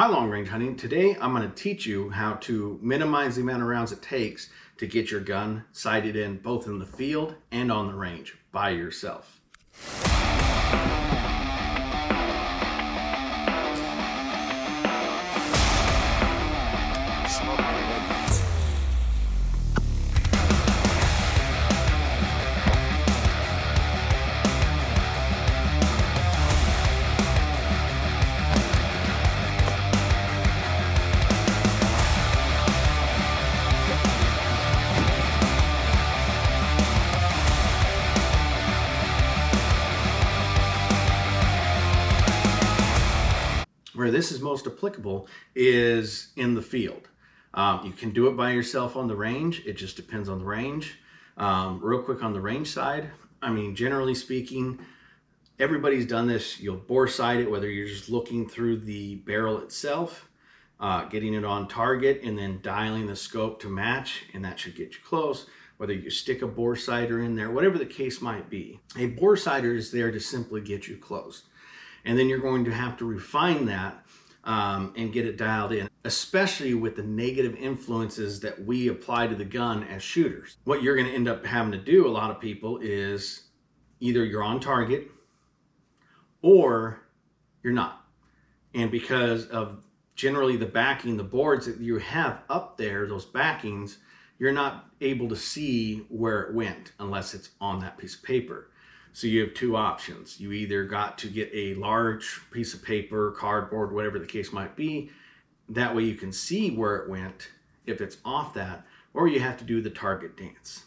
Hi, long range hunting. Today I'm going to teach you how to minimize the amount of rounds it takes to get your gun sighted in both in the field and on the range by yourself. Where this is most applicable is in the field. You can do it by yourself on the range. It just depends on the range. Real quick on the range side, generally speaking, everybody's done this. You'll bore sight it, whether you're just looking through the barrel itself, getting it on target, and then dialing the scope to match, and that should get you close. Whether you stick a Boresighter in there, whatever the case might be. A Boresighter is there to simply get you close. And then you're going to have to refine that and get it dialed in, especially with the negative influences that we apply to the gun as shooters. What you're going to end up having to do, a lot of people, is either you're on target or you're not. And because of generally the backing, the boards that you have up there, those backings, you're not able to see where it went unless it's on that piece of paper. So you have two options. You either got to get a large piece of paper, cardboard, whatever the case might be. That way you can see where it went if it's off that, or you have to do the target dance.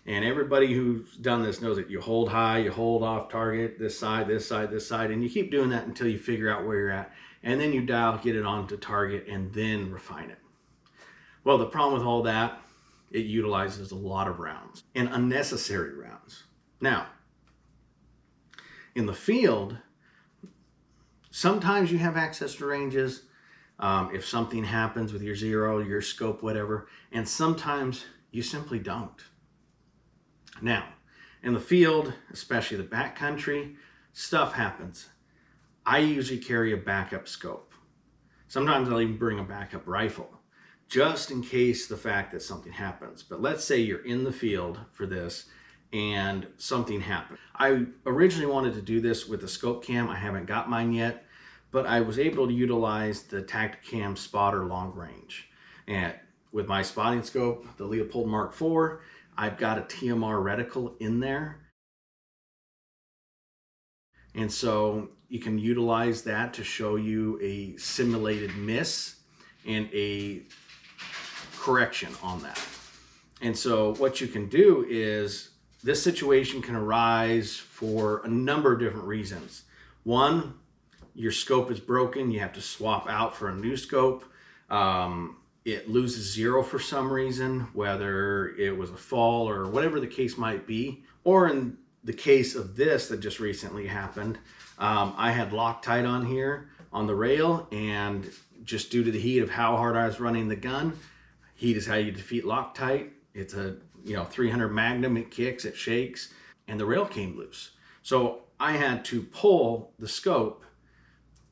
And everybody who's done this knows that you hold high, you hold off target, this side, this side, this side, and you keep doing that until you figure out where you're at. And then you dial, get it onto target, and then refine it. Well, the problem with all that, it utilizes a lot of rounds and unnecessary rounds. Now, in the field, sometimes you have access to ranges if something happens with your zero, your scope, whatever, and sometimes you simply don't. Now, in the field, especially the backcountry, stuff happens. I usually carry a backup scope. Sometimes I'll even bring a backup rifle, just in case the fact that something happens. But let's say you're in the field for this and something happened. I originally wanted to do this with a scope cam. I haven't got mine yet, but I was able to utilize the Tacticam spotter long range. And with my spotting scope, the Leopold Mark IV, I've got a TMR reticle in there. And so you can utilize that to show you a simulated miss and a correction on that. And so what you can do is, this situation can arise for a number of different reasons. One, your scope is broken. You have to swap out for a new scope. It loses zero for some reason, whether it was a fall or whatever the case might be. Or in the case of this that just recently happened, I had Loctite on here on the rail, and just due to the heat of how hard I was running the gun, heat is how you defeat Loctite. It's a 300 Magnum, it kicks, it shakes, and the rail came loose. So I had to pull the scope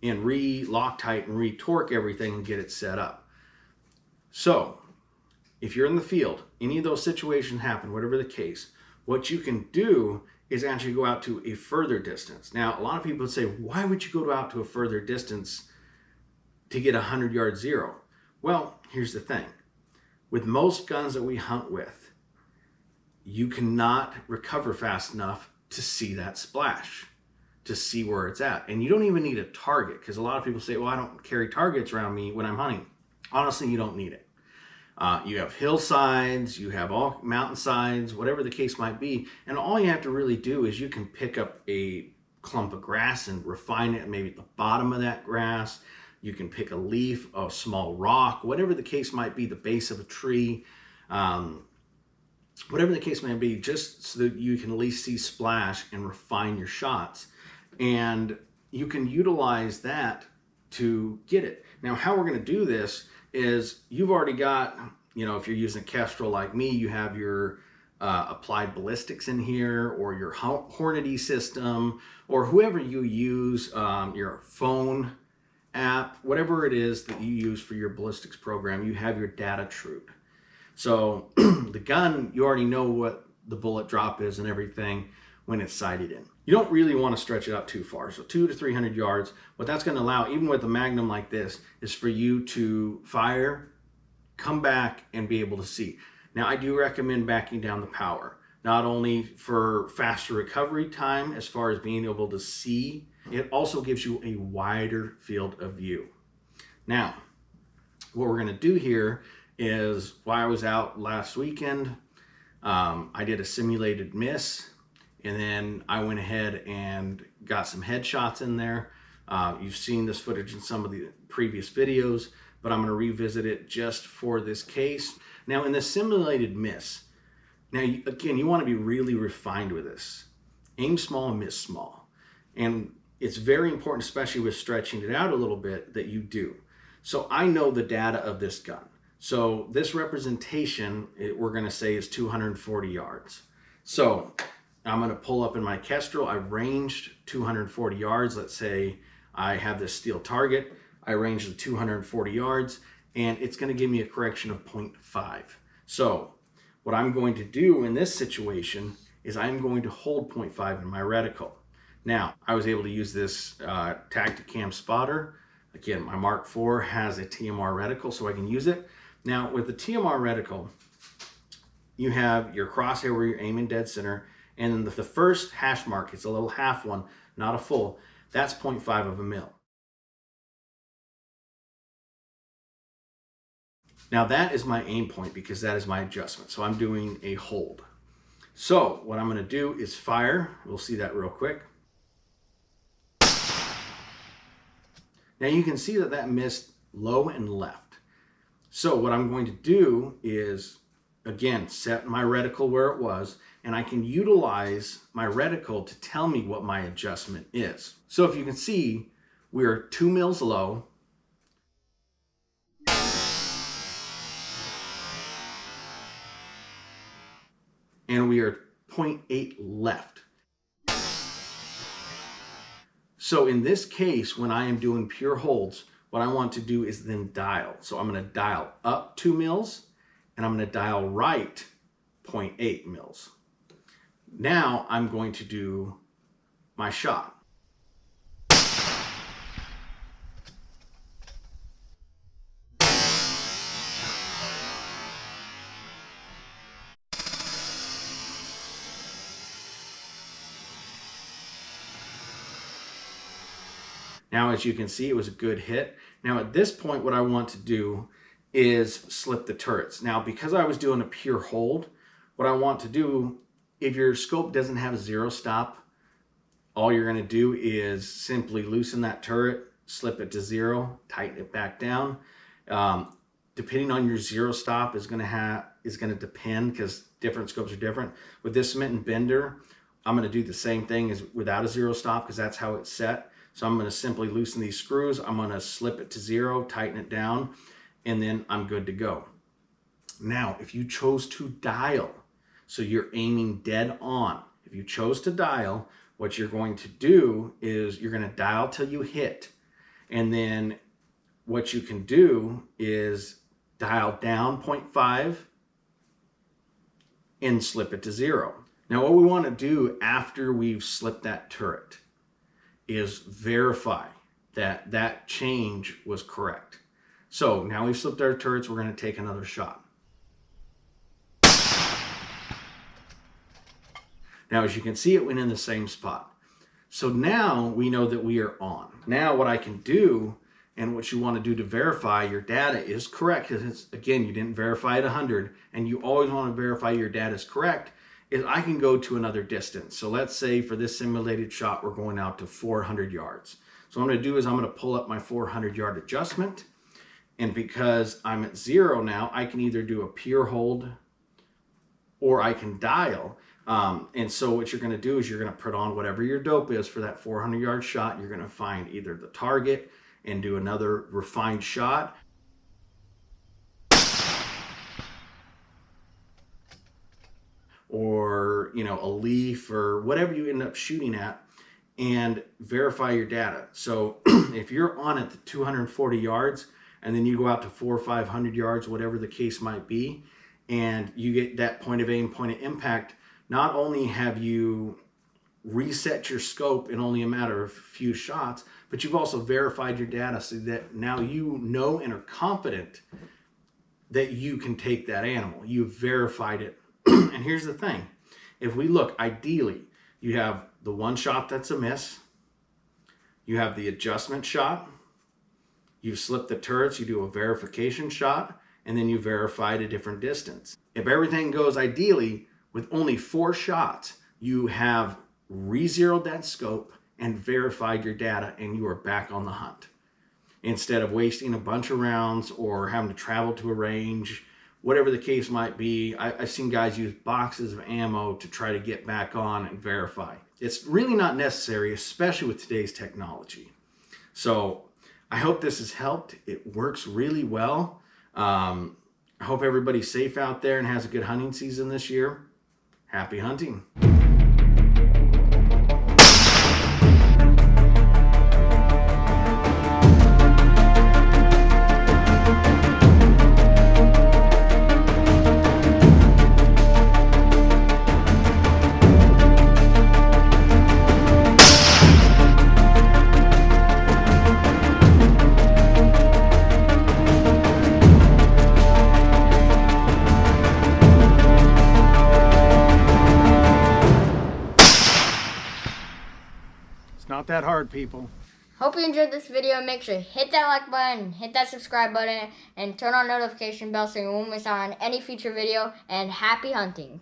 and re-Loctite and re-torque everything and get it set up. So if you're in the field, any of those situations happen, whatever the case, what you can do is actually go out to a further distance. Now, a lot of people would say, why would you go out to a further distance to get a 100-yard zero? Well, here's the thing. With most guns that we hunt with, you cannot recover fast enough to see that splash, to see where it's at. And you don't even need a target, because a lot of people say, well, I don't carry targets around me when I'm hunting. Honestly, you don't need it. You have hillsides, you have all mountainsides, whatever the case might be. And all you have to really do is you can pick up a clump of grass and refine it maybe at the bottom of that grass. You can pick a leaf, a small rock, whatever the case might be, the base of a tree. Whatever the case may be, just so that you can at least see splash and refine your shots. And you can utilize that to get it. Now, how we're going to do this is, you've already got, if you're using a Kestrel like me, you have your applied ballistics in here, or your Hornady system, or whoever you use, your phone app, whatever it is that you use for your ballistics program, you have your data truth. So the gun, you already know what the bullet drop is and everything when it's sighted in. You don't really want to stretch it out too far. So 200 to 300 yards, what that's going to allow, even with a Magnum like this, is for you to fire, come back, and be able to see. Now, I do recommend backing down the power, not only for faster recovery time as far as being able to see, it also gives you a wider field of view. Now, what we're going to do here is, while I was out last weekend, I did a simulated miss, and then I went ahead and got some headshots in there. You've seen this footage in some of the previous videos, but I'm going to revisit it just for this case. Now, in the simulated miss, now again, you want to be really refined with this. Aim small and miss small. And it's very important, especially with stretching it out a little bit, that you do. So I know the data of this gun. So this representation, we're going to say, is 240 yards. So I'm going to pull up in my Kestrel. I ranged 240 yards. Let's say I have this steel target. I ranged the 240 yards, and it's going to give me a correction of 0.5. So what I'm going to do in this situation is I'm going to hold 0.5 in my reticle. Now, I was able to use this Tacticam spotter. Again, my Mark IV has a TMR reticle, so I can use it. Now, with the TMR reticle, you have your crosshair where you're aiming dead center, and then the first hash mark, it's a little half one, not a full, that's 0.5 of a mil. Now that is my aim point because that is my adjustment. So I'm doing a hold. So what I'm going to do is fire. We'll see that real quick. Now you can see that that missed low and left. So what I'm going to do is, again, set my reticle where it was, and I can utilize my reticle to tell me what my adjustment is. So if you can see, we're 2 mils low, and we are 0.8 left. So in this case, when I am doing pure holds, what I want to do is then dial. So I'm going to dial up 2 mils, and I'm going to dial right 0.8 mils. Now I'm going to do my shot. Now, as you can see, it was a good hit. Now at this point, what I want to do is slip the turrets. Now, because I was doing a pure hold, what I want to do, if your scope doesn't have a zero stop, all you're going to do is simply loosen that turret, slip it to zero, tighten it back down. Depending on your zero stop is going to depend, because different scopes are different. With this Smith & Bender, I'm going to do the same thing as without a zero stop, because that's how it's set. So I'm going to simply loosen these screws. I'm going to slip it to zero, tighten it down, and then I'm good to go. Now, if you chose to dial, so you're aiming dead on, if you chose to dial, what you're going to do is you're going to dial till you hit. And then what you can do is dial down 0.5 and slip it to zero. Now, what we want to do after we've slipped that turret is verify that that change was correct. So now we've slipped our turrets, we're going to take another shot. Now, as you can see, it went in the same spot. So now we know that we are on. Now what I can do, and what you want to do to verify your data is correct, because again, you didn't verify at 100, and you always want to verify your data is correct, is I can go to another distance. So let's say for this simulated shot, we're going out to 400 yards. So what I'm going to do is I'm going to pull up my 400 yard adjustment. And because I'm at zero now, I can either do a pure hold or I can dial. And so what you're going to do is you're going to put on whatever your dope is for that 400 yard shot. You're going to find either the target and do another refined shot, or, you know, a leaf or whatever you end up shooting at. and verify your data. So if you're on at the 240 yards and then you go out to 400 or 500 yards, whatever the case might be, and you get that point of aim, point of impact, not only have you reset your scope in only a matter of a few shots, but you've also verified your data so that now you know and are confident that you can take that animal. You've verified it. And here's the thing. If we look, ideally, you have the one shot that's a miss. You have the adjustment shot. You've slipped the turrets. You do a verification shot. And then you verified a different distance. If everything goes ideally, with only 4 shots, you have re-zeroed that scope and verified your data, and you are back on the hunt. Instead of wasting a bunch of rounds or having to travel to a range, whatever the case might be. I've seen guys use boxes of ammo to try to get back on and verify. It's really not necessary, especially with today's technology. So I hope this has helped. It works really well. I hope everybody's safe out there and has a good hunting season this year. Happy hunting. Not that hard, people. Hope you enjoyed this video. Make sure to hit that like button, hit that subscribe button, and turn on notification bell so you won't miss out on any future video. And happy hunting.